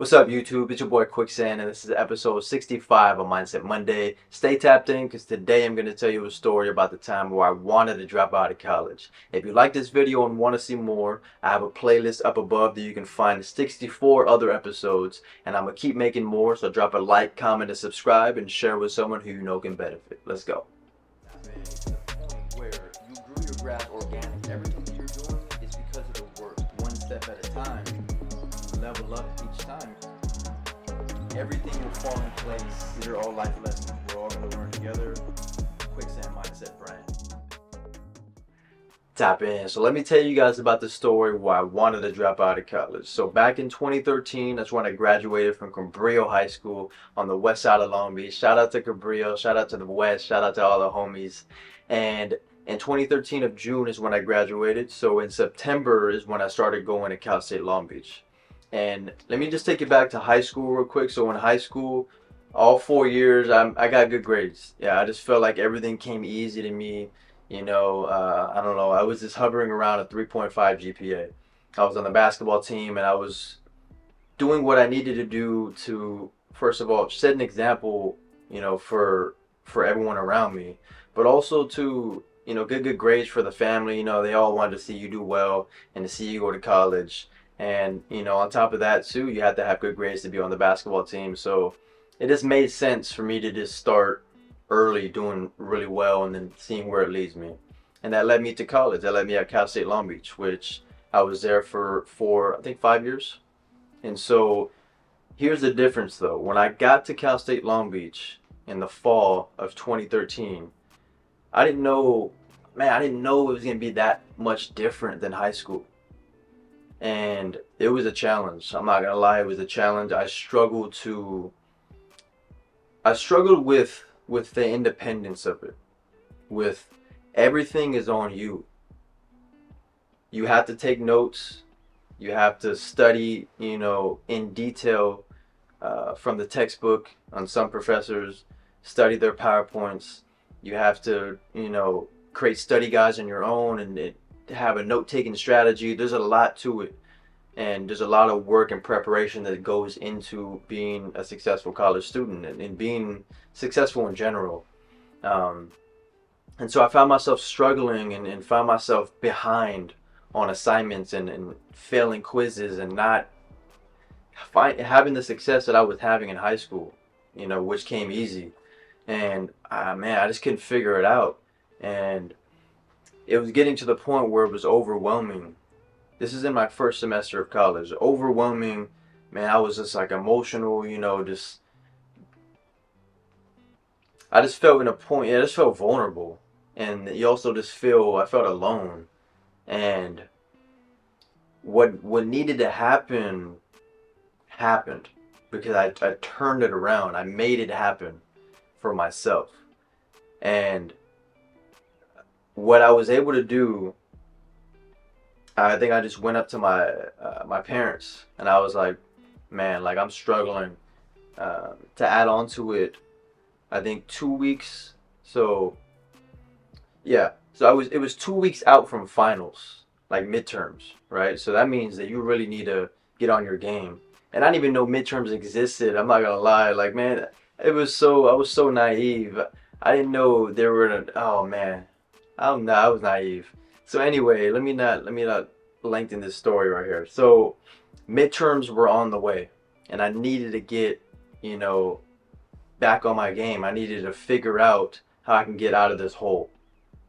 What's up, YouTube? It's your boy Quicksand, and this is episode 65 of Mindset Monday. Stay tapped in because today I'm going to tell you a story about the time where I wanted to drop out of college. If you like this video and want to see more, I have a playlist up above that you can find 64 other episodes, and I'm going to keep making more, so drop a like, comment, and subscribe, and share with someone who you know can benefit. Let's go. To the point where you grew your graph organic. Everything that you're doing is because of the work, one step at a time. Level up each time. Everything will fall in place. These are all life lessons we're all going to learn together. Quicksand Mindset brand. Tap in. So let me tell you guys about the story why I wanted to drop out of college. So back in 2013, that's when I graduated from Cabrillo High School on the west side of Long Beach. Shout out to Cabrillo, shout out to the west, shout out to all the homies. And in 2013 of June is when I graduated. So in September is when I started going to Cal State Long Beach. And let me just take you back to high school real quick. So in high school, all 4 years, I got good grades. Yeah, I just felt like everything came easy to me. I don't know. I was just hovering around a 3.5 GPA. I was on the basketball team, and I was doing what I needed to do to, first of all, set an example, for everyone around me, but also to, get good grades for the family. They all wanted to see you do well and to see you go to college. And, on top of that, too, you had to have good grades to be on the basketball team. So it just made sense for me to just start early, doing really well, and then seeing where it leads me. And that led me to college. That led me at Cal State Long Beach, which I was there for I think 5 years. And so here's the difference, though. When I got to Cal State Long Beach in the fall of 2013, I didn't know it was going to be that much different than high school. And it was a challenge. I'm not gonna lie, it was a challenge. I struggled with the independence of it. With everything is on you. You have to take notes. You have to study, in detail from the textbook on some professors, study their PowerPoints. You have to, create study guides on your own and have a note-taking strategy. There's a lot to it, and there's a lot of work and preparation that goes into being a successful college student and being successful in general. And so I found myself struggling and found myself behind on assignments and failing quizzes and not having the success that I was having in high school, which came easy. And I just couldn't figure it out. And it was getting to the point where it was overwhelming. This is in my first semester of college. Overwhelming, man. I was just like emotional, I just felt in a point, I just felt vulnerable. And you also I felt alone. And what needed to happen happened, because I turned it around. I made it happen for myself. And what I was able to do, I think I just went up to my parents and I was like, man, like I'm struggling. To add on to it, I think 2 weeks. So yeah, it was 2 weeks out from finals, like midterms, right? So that means that you really need to get on your game. And I didn't even know midterms existed. I'm not gonna lie, like man, I was so naive. I didn't know there were. Oh man. I was naive. So anyway, let me not lengthen this story right here. So midterms were on the way, and I needed to get, back on my game. I needed to figure out how I can get out of this hole.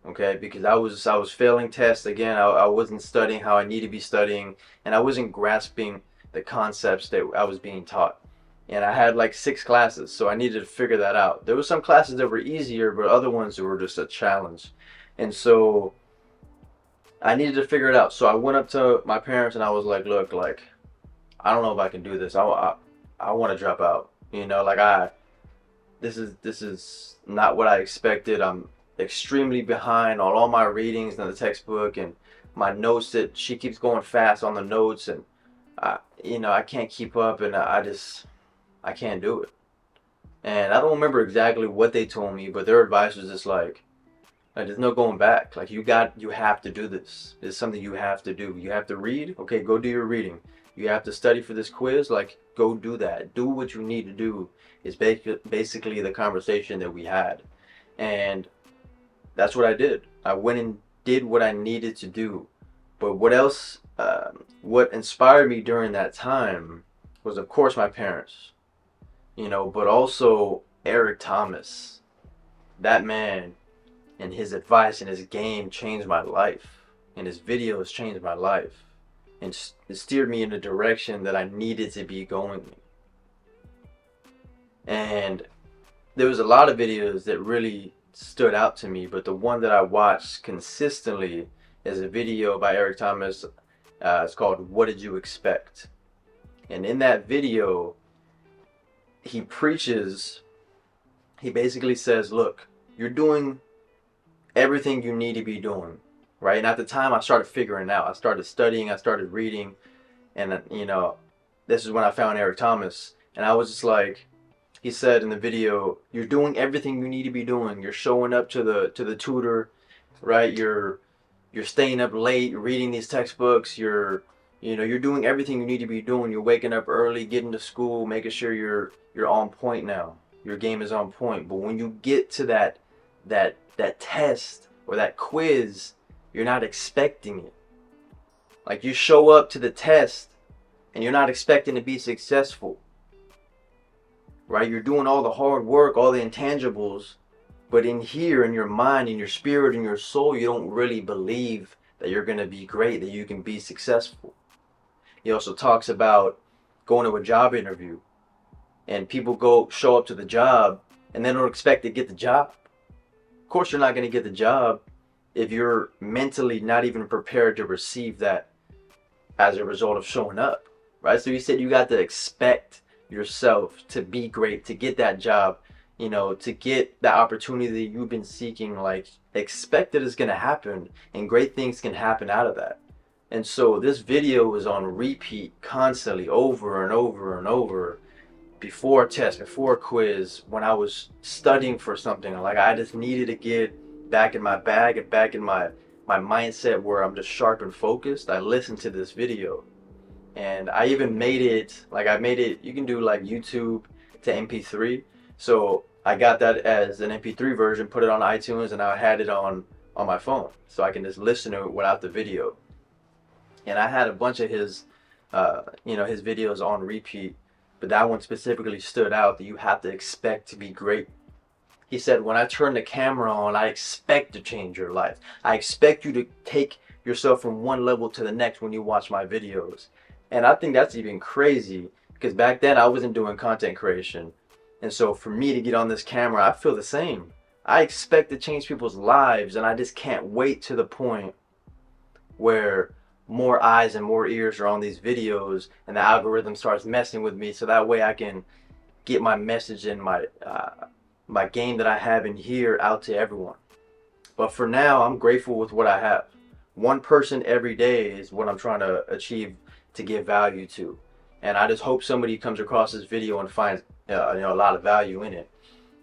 Okay, because I was failing tests again. I wasn't studying how I need to be studying, and I wasn't grasping the concepts that I was being taught. And I had like 6 classes, so I needed to figure that out. There were some classes that were easier, but other ones that were just a challenge. And so I needed to figure it out. So I went up to my parents and I was like, look, like, I don't know if I can do this. I want to drop out. This is not what I expected. I'm extremely behind on all my readings in the textbook and my notes that she keeps going fast on the notes. And, I can't keep up, and I can't do it. And I don't remember exactly what they told me, but their advice was just like there's no going back. Like you have to do this. It's something you have to do. You have to read. Okay, go do your reading. You have to study for this quiz, like go do that. Do what you need to do is basically the conversation that we had. And that's what I did. I went and did what I needed to do. But what else, what inspired me during that time was, of course, my parents, but also Eric Thomas. That man and his advice and his game changed my life. And his videos changed my life. And it steered me in the direction that I needed to be going. And there was a lot of videos that really stood out to me, but the one that I watched consistently is a video by Eric Thomas. It's called "What Did You Expect?" And in that video, he basically says, look, you're doing everything you need to be doing, right? And at the time, I started figuring out. I started studying, I started reading, and this is when I found Eric Thomas, and I was just like, he said in the video, you're doing everything you need to be doing. You're showing up to the tutor, right? You're staying up late, you're reading these textbooks, you're doing everything you need to be doing. You're waking up early, getting to school, making sure you're on point now. Your game is on point. But when you get to that test or that quiz, you're not expecting it. Like, you show up to the test and you're not expecting to be successful. Right? You're doing all the hard work, all the intangibles, but in here, in your mind, in your spirit, in your soul, you don't really believe that you're going to be great, that you can be successful. He also talks about going to a job interview, and people show up to the job and they don't expect to get the job. Of course, you're not going to get the job if you're mentally not even prepared to receive that as a result of showing up, right? So he said you got to expect yourself to be great, to get that job, to get the opportunity that you've been seeking. Like, expect that it's going to happen, and great things can happen out of that. And so this video was on repeat constantly, over and over and over, before a test, before a quiz, when I was studying for something. Like, I just needed to get back in my bag and back in my mindset where I'm just sharp and focused. I listened to this video. And I even made it, you can do like YouTube to MP3. So I got that as an MP3 version, put it on iTunes, and I had it on my phone. So I can just listen to it without the video. And I had a bunch of his videos on repeat. But that one specifically stood out, that you have to expect to be great. He said, when I turn the camera on, I expect to change your life. I expect you to take yourself from one level to the next when you watch my videos. And I think that's even crazy, because back then I wasn't doing content creation. And so for me to get on this camera, I feel the same. I expect to change people's lives, and I just can't wait to the point where more eyes and more ears are on these videos and the algorithm starts messing with me, so that way I can get my message and my game that I have in here out to everyone. But for now, I'm grateful with what I have. One person every day is what I'm trying to achieve, to give value to. And I just hope somebody comes across this video and finds a lot of value in it.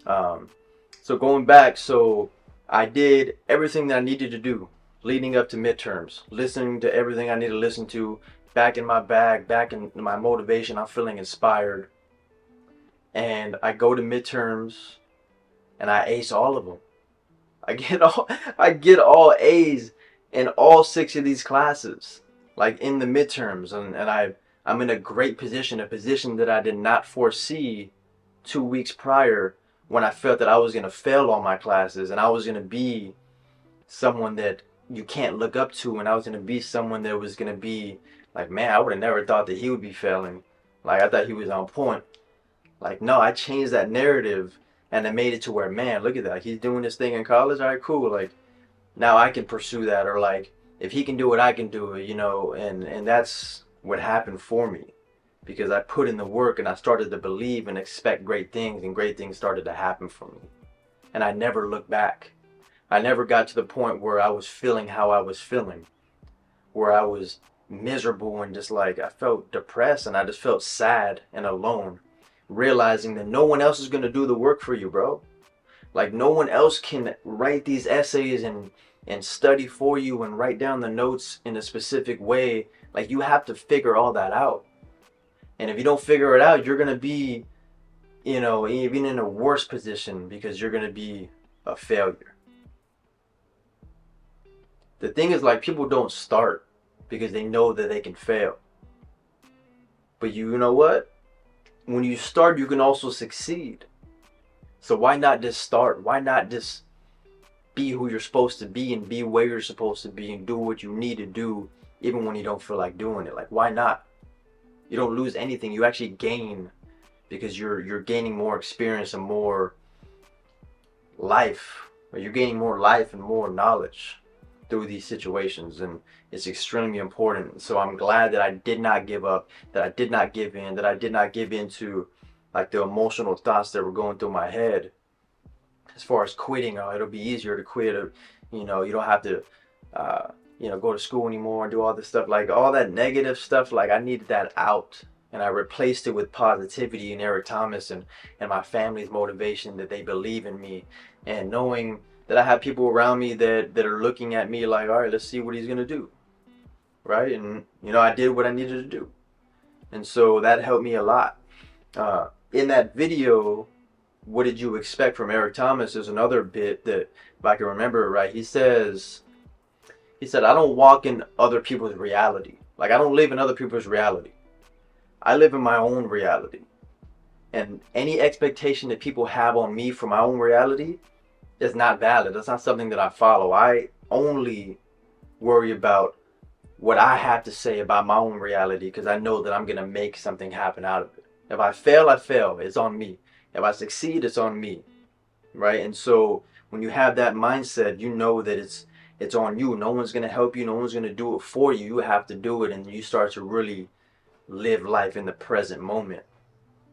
So going back, so I did everything that I needed to do leading up to midterms, listening to everything I need to listen to, back in my bag, back in my motivation. I'm feeling inspired. And I go to midterms and I ace all of them. I get all A's in all 6 of these classes, like in the midterms, and I'm in a great position, a position that I did not foresee 2 weeks prior, when I felt that I was going to fail all my classes and I was going to be someone that you can't look up to, and I was going to be someone that was going to be like, man, I would have never thought that he would be failing. Like, I thought he was on point. Like, no, I changed that narrative, and I made it to where, man, look at that, he's doing this thing in college, all right, cool, like, now I can pursue that. Or like, if he can do it, I can do it, and that's what happened for me, because I put in the work and I started to believe and expect great things, and great things started to happen for me. And I never looked back. I never got to the point where I was feeling how I was feeling, where I was miserable and just like, I felt depressed and I just felt sad and alone, realizing that no one else is going to do the work for you, bro. Like, no one else can write these essays and study for you and write down the notes in a specific way Like, you have to figure all that out. And if you don't figure it out, you're going to be, you know, even in a worse position because you're going to be a failure. The thing is, like, people don't start because they know that they can fail. But you know what? When you start, you can also succeed. So why not just start? Why not just be who you're supposed to be and be where you're supposed to be and do what you need to do even when you don't feel like doing it? Like, why not? You don't lose anything. You actually gain because you're gaining more experience and more life. Or you're gaining more life and more knowledge through these situations, and it's extremely important. So I'm glad that I did not give up, that I did not give in, that I did not give in to like the emotional thoughts that were going through my head as far as quitting. Oh, it'll be easier to quit, or, you know, you don't have to you know, go to school anymore and do all this stuff. Like, all that negative stuff, like, I needed that out, and I replaced it with positivity and Eric Thomas and my family's motivation, that they believe in me, and knowing that I have people around me that are looking at me like, all right, let's see what he's gonna do, right? And, you know, I did what I needed to do, and so that helped me a lot. In that video, what did you expect from Eric Thomas? Is another bit that, if I can remember it right, he said, I don't walk in other people's reality. Like, I don't live in other people's reality. I live in my own reality. And any expectation that people have on me for my own reality is not valid. That's not something that I follow. I only worry about what I have to say about my own reality, because I know that I'm going to make something happen out of it. If I fail, I fail. It's on me. If I succeed, it's on me. Right? And so when you have that mindset, you know that it's on you. No one's going to help you. No one's going to do it for you. You have to do it. And you start to really live life in the present moment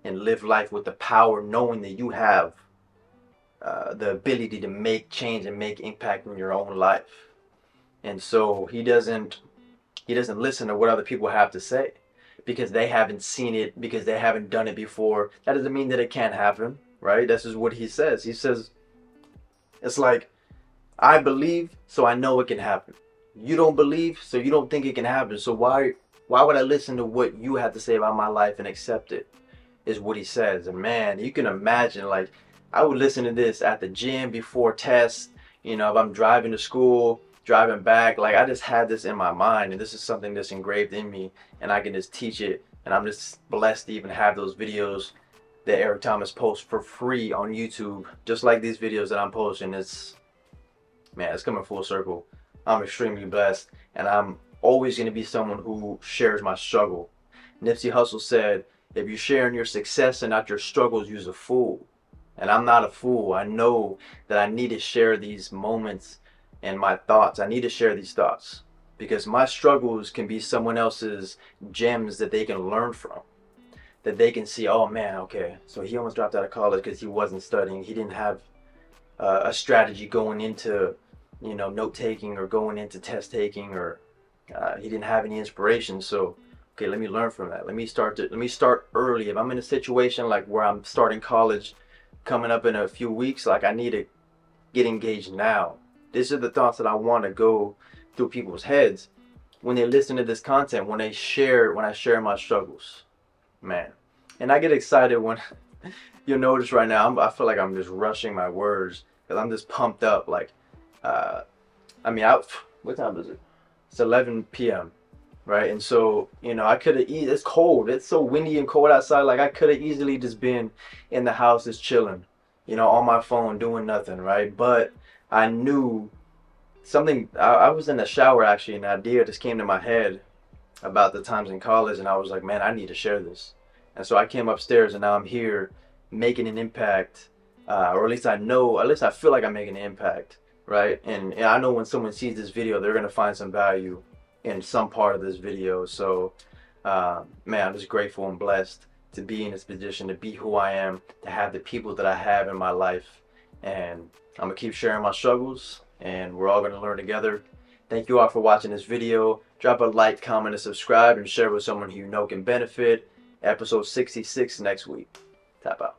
and live life with the power, knowing that you have the ability to make change and make impact in your own life. And so he doesn't listen to what other people have to say, because they haven't seen it, because they haven't done it before. That doesn't mean that it can't happen, right? This is what he says. He says, it's like, I believe, so I know it can happen. You don't believe, so you don't think it can happen. So why would I listen to what you have to say about my life and accept it, is what he says. And man, you can imagine, like, I would listen to this at the gym before tests, you know, if I'm driving to school, driving back. Like, I just had this in my mind, and this is something that's engraved in me, and I can just teach it. And I'm just blessed to even have those videos that Eric Thomas posts for free on YouTube, just like these videos that I'm posting. It's, man, it's coming full circle. I'm extremely blessed, and I'm always going to be someone who shares my struggle. Nipsey Hussle said, if you're sharing your success and not your struggles, you're a fool. And I'm not a fool. I know that I need to share these moments and my thoughts. I need to share these thoughts, because my struggles can be someone else's gems that they can learn from, that they can see, oh man, okay, so he almost dropped out of college because he wasn't studying. He didn't have a strategy going into, you know, note taking or going into test taking, or he didn't have any inspiration. So, okay, let me learn from that. Let me start early. If I'm in a situation like where I'm starting college coming up in a few weeks, like, I need to get engaged now. These are the thoughts that I want to go through people's heads when they listen to this content, when I share my struggles, man. And I get excited when you'll notice right now, I feel like I'm just rushing my words because I'm just pumped up. Like, I mean, what time is it? It's 11 p.m. right? And so, you know, I could have it's cold. It's so windy and cold outside. Like, I could have easily just been in the house just chilling, you know, on my phone doing nothing, right? But I knew something. I was in the shower actually, and an idea just came to my head about the times in college, and I was like, man, I need to share this. And so I came upstairs, and now I'm here making an impact, or at least I feel like I'm making an impact, right? And I know when someone sees this video, they're gonna find some value in some part of this video. So man, I'm just grateful and blessed to be in this position, to be who I am, to have the people that I have in my life. And I'm gonna keep sharing my struggles, and we're all gonna learn together. Thank you all for watching this video. Drop a like, comment, and subscribe, and share with someone who you know can benefit. Episode 66 next week. Tap out.